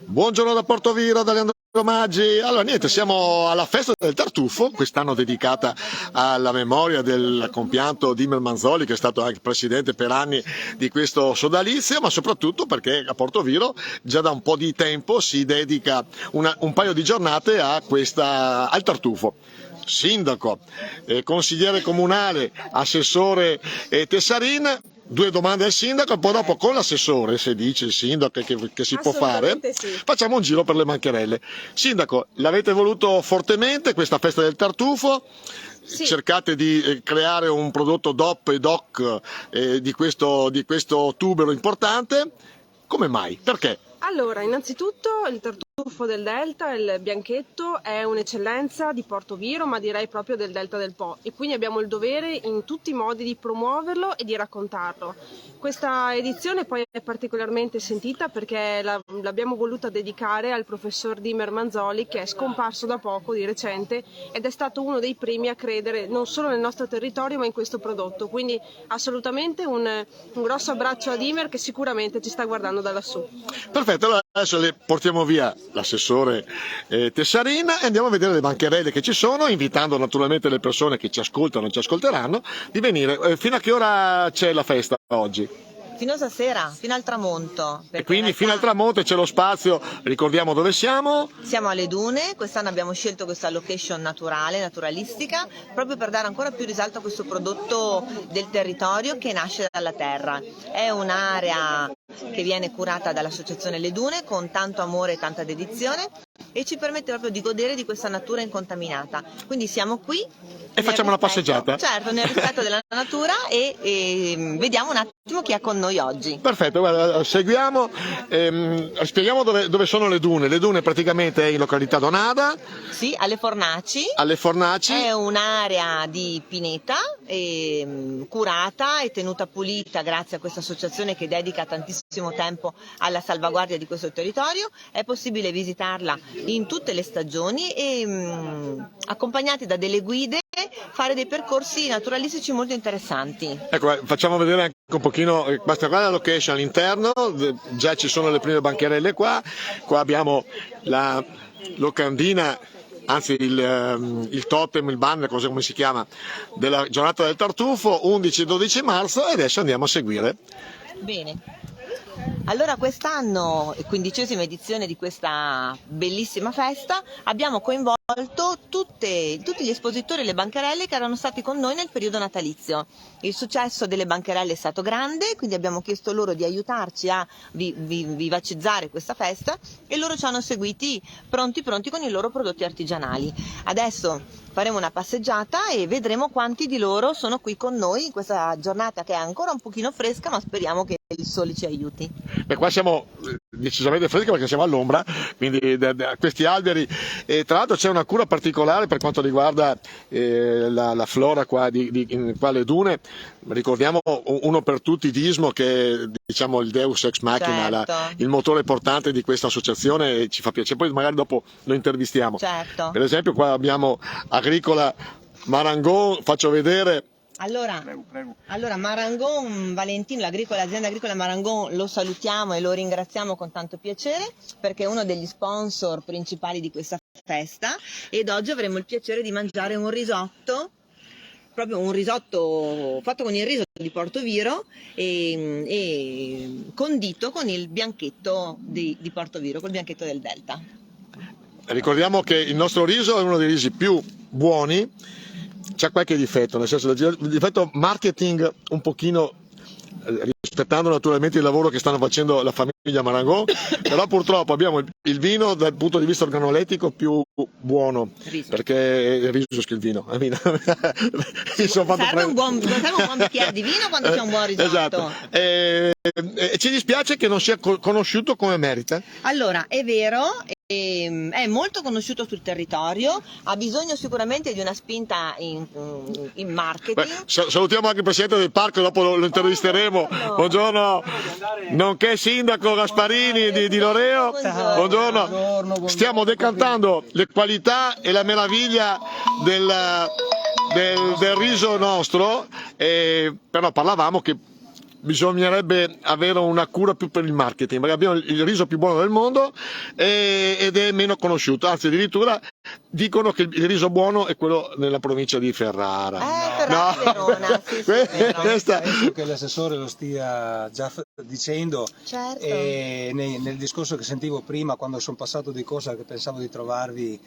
Buongiorno da Portoviro, da Leandro Maggi. Allora niente, siamo alla festa del tartufo, quest'anno dedicata alla memoria del compianto Dimer Manzoli, che è stato anche presidente per anni di questo sodalizio, ma soprattutto perché a Portoviro già da un po' di tempo si dedica un paio di giornate al tartufo. Sindaco, consigliere comunale, assessore Tessarin. Due domande al sindaco e poi dopo con l'assessore, se dice il sindaco che si può fare, sì. facciamo un giro per le bancherelle. Sindaco, l'avete voluto fortemente questa festa del tartufo? Sì. Cercate di creare un prodotto DOP e DOC di questo tubero importante. Come mai? Perché? Allora, innanzitutto il tartufo del Delta, il bianchetto, è un'eccellenza di Portoviro, ma direi proprio del Delta del Po, e quindi abbiamo il dovere in tutti i modi di promuoverlo e di raccontarlo. Questa edizione poi è particolarmente sentita perché l'abbiamo voluta dedicare al professor Dimer Manzoli, che è scomparso da poco, di recente, ed è stato uno dei primi a credere non solo nel nostro territorio ma in questo prodotto. Quindi assolutamente un grosso abbraccio a Dimer, che sicuramente ci sta guardando da lassù. Perfetto, allora adesso le portiamo via l'assessore Tessarina e andiamo a vedere le bancherelle che ci sono, invitando naturalmente le persone che ci ascoltano e ci ascolteranno di venire. Fino a che ora c'è la festa oggi? Fino a stasera, fino al tramonto. E quindi fino al tramonto c'è lo spazio, ricordiamo dove siamo? Siamo alle dune, quest'anno abbiamo scelto questa location naturale, naturalistica, proprio per dare ancora più risalto a questo prodotto del territorio che nasce dalla terra. È un'area che viene curata dall'associazione Le Dune con tanto amore e tanta dedizione e ci permette proprio di godere di questa natura incontaminata. Quindi siamo qui e facciamo una passeggiata? Certo, nel rispetto della natura e vediamo un attimo chi è con noi oggi. Perfetto, guarda, seguiamo, spieghiamo dove sono le dune. Le dune praticamente è in località Donada. Sì, alle Fornaci. Alle Fornaci. È un'area di pineta curata e tenuta pulita grazie a questa associazione che dedica tantissimo tempo alla salvaguardia di questo territorio. È possibile visitarla in tutte le stagioni e accompagnati da delle guide fare dei percorsi naturalistici molto interessanti. Ecco, facciamo vedere anche un pochino, basta guardare la location all'interno, già ci sono le prime bancherelle qua abbiamo la locandina, anzi il totem, il banner, cosa come si chiama, della giornata del tartufo, 11 e 12 marzo, e adesso andiamo a seguire. Bene. Allora quest'anno, 15ª edizione di questa bellissima festa, abbiamo coinvolto tutti gli espositori e le bancarelle che erano stati con noi nel periodo natalizio. Il successo delle bancarelle è stato grande, quindi abbiamo chiesto loro di aiutarci a vivacizzare questa festa e loro ci hanno seguiti pronti con i loro prodotti artigianali. Adesso faremo una passeggiata e vedremo quanti di loro sono qui con noi in questa giornata che è ancora un pochino fresca, ma speriamo che il sole ci aiuti. Beh, qua siamo decisamente freschi perché siamo all'ombra, quindi questi alberi, e tra l'altro c'è una cura particolare per quanto riguarda la flora qua qua alle dune. Ricordiamo uno per tutti Dismo, che è, diciamo, il Deus ex machina, certo, il motore portante di questa associazione, e ci fa piacere, poi magari dopo lo intervistiamo. Certo. Per esempio qua abbiamo Agricola Marangon, faccio vedere. Allora Marangon Valentino, l'azienda agricola Marangon, lo salutiamo e lo ringraziamo con tanto piacere perché è uno degli sponsor principali di questa festa, ed oggi avremo il piacere di mangiare un risotto, proprio un risotto fatto con il riso di Portoviro e condito con il bianchetto di Portoviro, col bianchetto del Delta. Ricordiamo che il nostro riso è uno dei risi più buoni. C'è qualche difetto, nel senso il difetto marketing un pochino, rispettando naturalmente il lavoro che stanno facendo la famiglia Marangon, però purtroppo abbiamo il vino dal punto di vista organolettico più buono, perché è il riso che il vino. Serve un buon bicchiere di vino quando c'è un buon risotto. Esatto. Ci dispiace che non sia conosciuto come merita. Allora, è vero, è molto conosciuto sul territorio, ha bisogno sicuramente di una spinta in marketing. Beh, salutiamo anche il presidente del parco, dopo lo intervisteremo. Buongiorno, nonché sindaco Gasparini di Loreo. Buongiorno. Stiamo decantando le qualità e la meraviglia del riso nostro, però parlavamo che bisognerebbe avere una cura più per il marketing, perché abbiamo il riso più buono del mondo ed è meno conosciuto, anzi addirittura dicono che il riso buono è quello nella provincia di Ferrara. Verona, sì, vero. Penso che l'assessore lo stia già dicendo, Certo. e nel discorso che sentivo prima, quando sono passato di corsa, che pensavo di trovarvi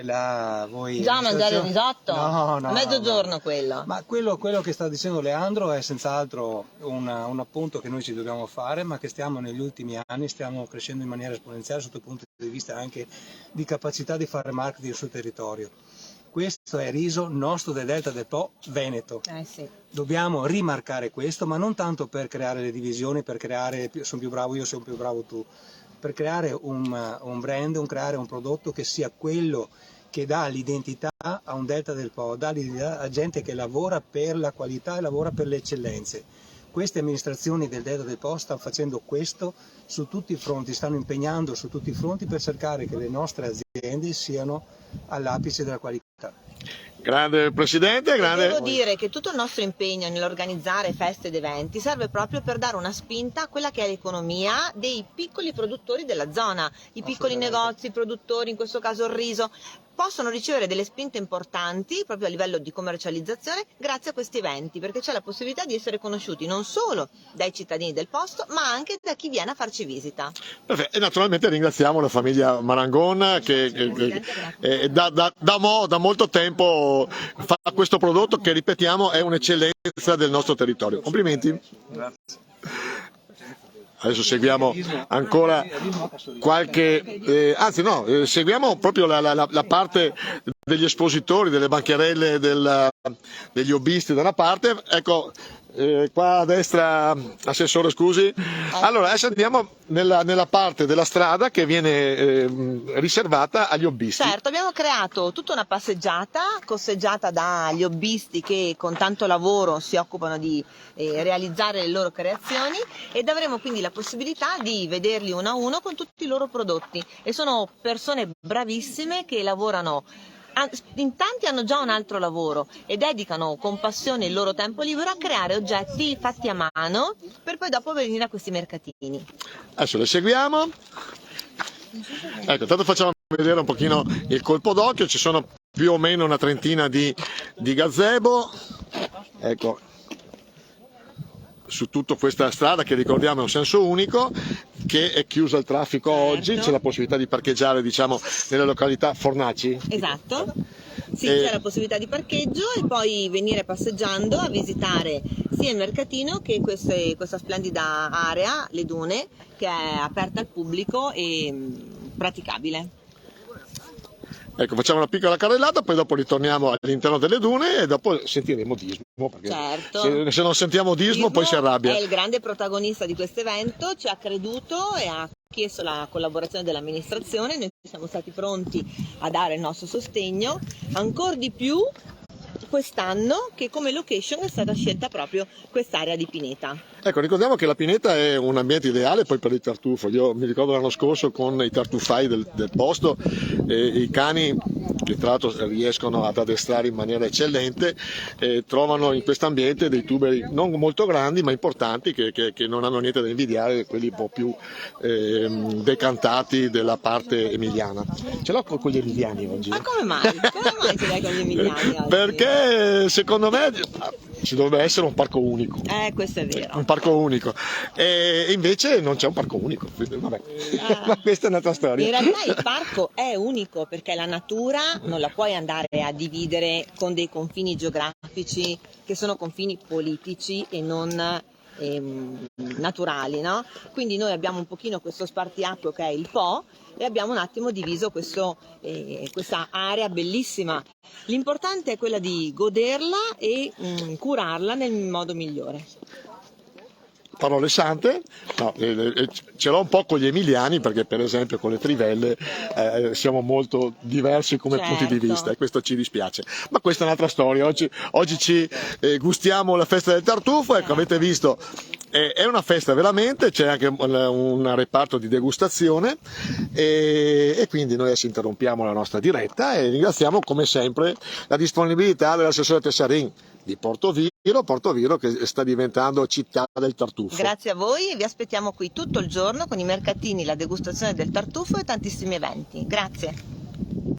là voi Già a mangiare un risotto? No, A mezzogiorno quello. ma quello che sta dicendo Leandro è senz'altro un appunto che noi ci dobbiamo fare, ma che negli ultimi anni stiamo crescendo in maniera esponenziale sotto il punto di vista anche di capacità di fare marketing sul territorio. Questo è riso nostro del Delta del Po Veneto. Sì. Dobbiamo rimarcare questo, ma non tanto per creare le divisioni, per creare sono più bravo io, sono più bravo tu, per creare un brand, creare un prodotto che sia quello che dà l'identità a un Delta del Po, dà l'identità a gente che lavora per la qualità e lavora per le eccellenze. Queste amministrazioni del Delta del Po stanno facendo questo su tutti i fronti, stanno impegnando su tutti i fronti per cercare che le nostre aziende siano all'apice della qualità. Grande Presidente, grande. Devo dire che tutto il nostro impegno nell'organizzare feste ed eventi serve proprio per dare una spinta a quella che è l'economia dei piccoli produttori della zona, i piccoli negozi, i produttori, in questo caso il riso, possono ricevere delle spinte importanti proprio a livello di commercializzazione grazie a questi eventi, perché c'è la possibilità di essere conosciuti non solo dai cittadini del posto, ma anche da chi viene a farci visita. Perfetto. E naturalmente ringraziamo la famiglia Marangon che da molto tempo fa questo prodotto che, ripetiamo, è un'eccellenza del nostro territorio. Complimenti. Grazie. Adesso seguiamo ancora qualche, seguiamo proprio la parte degli espositori, delle bancherelle, degli hobbisti da una parte. Ecco, qua a destra, assessore, scusi. Allora, adesso andiamo nella parte della strada che viene riservata agli hobbisti. Certo, abbiamo creato tutta una passeggiata corseggiata dagli hobbisti che con tanto lavoro si occupano di realizzare le loro creazioni, ed avremo quindi la possibilità di vederli uno a uno con tutti i loro prodotti, e sono persone bravissime che lavorano. In tanti hanno già un altro lavoro e dedicano con passione il loro tempo libero a creare oggetti fatti a mano per poi dopo venire a questi mercatini. Adesso le seguiamo. Ecco, intanto facciamo vedere un pochino il colpo d'occhio. Ci sono più o meno una trentina di gazebo. Ecco, su tutta questa strada che, ricordiamo, è un senso unico, che è chiusa al traffico oggi. C'è la possibilità di parcheggiare, diciamo, nelle località fornaci. Esatto, sì, c'è la possibilità di parcheggio e poi venire passeggiando a visitare sia il mercatino che questa splendida area, le dune, che è aperta al pubblico e praticabile. Ecco, facciamo una piccola carrellata, poi dopo ritorniamo all'interno delle dune e dopo sentiremo Dismo, perché Certo. se non sentiamo Dismo poi si arrabbia. È il grande protagonista di questo evento, ci ha creduto e ha chiesto la collaborazione dell'amministrazione. Noi siamo stati pronti a dare il nostro sostegno, ancora di più quest'anno che come location è stata scelta proprio quest'area di Pineta. Ecco, ricordiamo che la Pineta è un ambiente ideale poi per il tartufo. Io mi ricordo l'anno scorso con i tartufai del posto, i cani, che tra l'altro riescono ad addestrare in maniera eccellente, trovano in questo ambiente dei tuberi non molto grandi ma importanti, che non hanno niente da invidiare quelli un po' più decantati della parte emiliana. Ce l'ho con gli emiliani oggi. Ma come mai? Come mai ce l'hai con gli emiliani oggi? Perché secondo me ci dovrebbe essere un parco unico. Questo è vero. Un parco unico, e invece non c'è un parco unico. Vabbè. Ma questa è un'altra storia. In realtà il parco è unico perché la natura non la puoi andare a dividere con dei confini geografici che sono confini politici e non naturali, no? Quindi noi abbiamo un pochino questo spartiacque che è il Po e abbiamo un attimo diviso questa area bellissima. L'importante è quella di goderla e curarla nel modo migliore. Parole sante, no, ce l'ho un po' con gli emiliani, perché per esempio con le trivelle siamo molto diversi come punti di vista, e questo ci dispiace, ma questa è un'altra storia. Oggi ci gustiamo la festa del tartufo. Ecco, avete visto, è una festa veramente, c'è anche un reparto di degustazione, e quindi noi adesso interrompiamo la nostra diretta e ringraziamo come sempre la disponibilità dell'assessore Tessarin. di Porto Viro che sta diventando città del tartufo. Grazie a voi e vi aspettiamo qui tutto il giorno con i mercatini, la degustazione del tartufo e tantissimi eventi. Grazie.